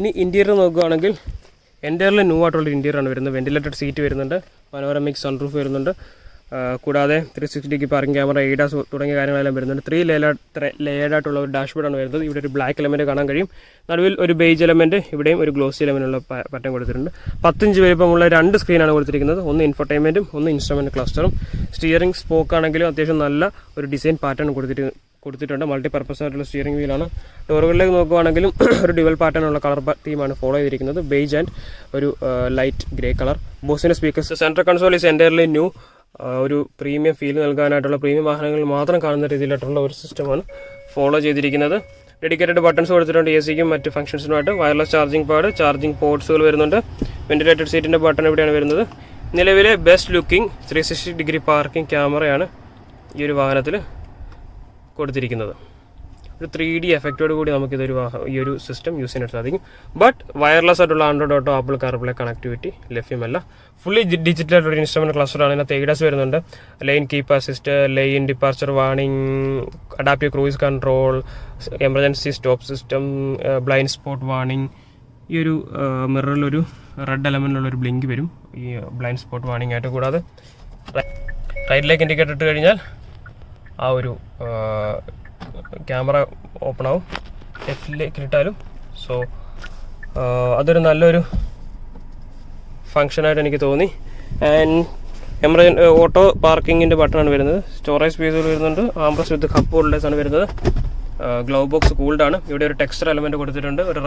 ഇനി ഇൻറ്റീരിയർ നോക്കുകയാണെങ്കിൽ entirely new ആയിട്ടുള്ള ഇൻറ്റീരിയറാണ് വരുന്നത്. വെൻറ്റിലേറ്റഡ് സീറ്റ് വരുന്നുണ്ട്, പനോരമിക് സൺറൂഫ് വരുന്നുണ്ട്, കൂടാതെ 360 പാർക്കിംഗ് ക്യാമറ, എയ്ഡാസ് തുടങ്ങിയ കാര്യങ്ങളെല്ലാം വരുന്നുണ്ട്. 3 ലെയർഡ് ആയിട്ടുള്ള ഒരു ഡാഷ്ബോർഡാണ് വരുന്നത്. ഇവിടെ ഒരു ബ്ലാക്ക് എലമെൻറ്റ് കാണാൻ കഴിയും, നടുവിൽ ഒരു ബേജ് എലമെൻറ്റ്, ഇവിടെയും ഒരു ഗ്ലോസി എലമെൻറ്റുള്ള പാറ്റേൺ കൊടുത്തിട്ടുണ്ട്. 10 ഇഞ്ച് വലിപ്പമുള്ള 2 സ്ക്രീനാണ് കൊടുത്തിരിക്കുന്നത്, ഒന്ന് ഇൻഫർടൈൻമെൻറ്റും ഒന്ന് ഇൻസ്ട്രുമെൻറ്റ് ക്ലസ്റ്ററും. സ്റ്റിയറിംഗ് സ്പോക്ക് ആണെങ്കിലും അത്യാവശ്യം നല്ല ഒരു ഡിസൈൻ പാറ്റേൺ കൊടുത്തിട്ടുണ്ട്. മൾട്ടിപർപ്പസ് ആയിട്ടുള്ള സ്റ്റിയറിംഗ് വീലാണ്. ഡോറുകളിലേക്ക് നോക്കുകയാണെങ്കിലും ഒരു ഡ്യുവൽ പാറ്റേണുള്ള കളർ തീമാണ് ഫോളോ ചെയ്തിരിക്കുന്നത്, ബേജ് ആൻഡ് ഒരു ലൈറ്റ് ഗ്രേ കളർ. ബോസിൻ്റെ speakers. Central console is entirely new. ഒരു പ്രീമിയം ഫീൽ നൽകാനായിട്ടുള്ള പ്രീമിയം വാഹനങ്ങളിൽ മാത്രം കാണുന്ന രീതിയിലായിട്ടുള്ള ഒരു സിസ്റ്റമാണ് ഫോളോ ചെയ്തിരിക്കുന്നത്. ഡെഡിക്കേറ്റഡ് ബട്ടൺസ് കൊടുത്തിട്ടുണ്ട് എ സിക്കും മറ്റ് ഫംഗ്ഷൻസിനുമായിട്ട്. വയർലെസ് ചാർജിംഗ് പാഡ്, ചാർജിംഗ് പോർട്സുകൾ വരുന്നുണ്ട്. വെൻറ്റിലേറ്റഡ് സീറ്റിൻ്റെ ബട്ടൺ ഇവിടെയാണ് വരുന്നത്. നിലവിലെ ബെസ്റ്റ് ലുക്കിംഗ് 360 പാർക്കിംഗ് ക്യാമറയാണ് ഈ ഒരു വാഹനത്തിൽ കൊടുത്തിരിക്കുന്നത്. ഒരു 3D എഫക്റ്റോട് കൂടി നമുക്കിതൊരു ഈ ഒരു സിസ്റ്റം യൂസ് ചെയ്യാനായിട്ട് സാധിക്കും. ബട്ട് വയർലെസ് ആയിട്ടുള്ള Android auto, apple CarPlay connectivity ലഭ്യമല്ല. ഫുള്ളി ഡിജിറ്റൽ ആയിട്ടുള്ള ഇൻസ്ട്രുമെൻറ്റ് ക്ലസ്റ്ററാണ്. ഇതിനകത്ത് എയ്ഡാസ് വരുന്നുണ്ട്, line keep assist, line departure warning, adaptive cruise control, emergency stop system, blind spot warning. ഈ ഒരു മിററിലൊരു റെഡ് എലമെൻറ്റിലുള്ളൊരു ബ്ലിങ്ക് വരും ഈ ബ്ലൈൻഡ് സ്പോട്ട് വാർണിംഗ് ആയിട്ട്. കൂടാതെ റൈറ്റിലേക്ക് ഇൻഡിക്കേറ്റർ ഇട്ട് കഴിഞ്ഞാൽ ആ ഒരു ക്യാമറ ഓപ്പൺ ആവും. ലെഫ്റ്റിലേക്ക് ഇട്ടാലും. സോ അതൊരു നല്ലൊരു ഫങ്ഷനായിട്ട് എനിക്ക് തോന്നി. ആൻഡ് ഓട്ടോ പാർക്കിങ്ങിൻ്റെ ബട്ടണാണ് വരുന്നത്. സ്റ്റോറേജ് സ്പേസുകൾ വരുന്നുണ്ട്. ആംബ്രസ് വിത്ത് കപ്പ് ഹോൾഡേഴ്സാണ് വരുന്നത്. ഗ്ലൗ ബോക്സ് കൂൾഡാണ്. ഇവിടെ ഒരു ടെക്സ്ചർ എലമെൻറ്റ് കൊടുത്തിട്ടുണ്ട്, ഒരു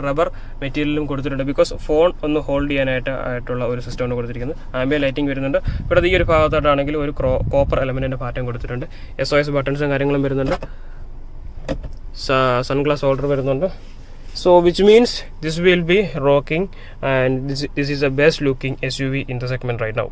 റബ്ബർ മെറ്റീരിയലും കൊടുത്തിട്ടുണ്ട്. ബിക്കോസ് ഫോൺ ഒന്ന് ഹോൾഡ് ചെയ്യാനായിട്ടുള്ള ഒരു സിസ്റ്റമാണ് കൊടുത്തിരിക്കുന്നത്. ആംബിയൻ ലൈറ്റിംഗ് വരുന്നുണ്ട്. ഇവിടെ ഈ ഒരു ഭാഗത്തായിട്ടാണെങ്കിൽ ഒരു കോപ്പർ എലമെൻറ്റിൻ്റെ പാറ്റേൺ കൊടുത്തിട്ടുണ്ട്. SOS ബട്ടൺസും കാര്യങ്ങളും വരുന്നുണ്ട്. സൺഗ്ലാസ് ഹോൾഡർ വരുന്നുണ്ട്. So which means this will be rocking and this is the best looking SUV in the segment right now.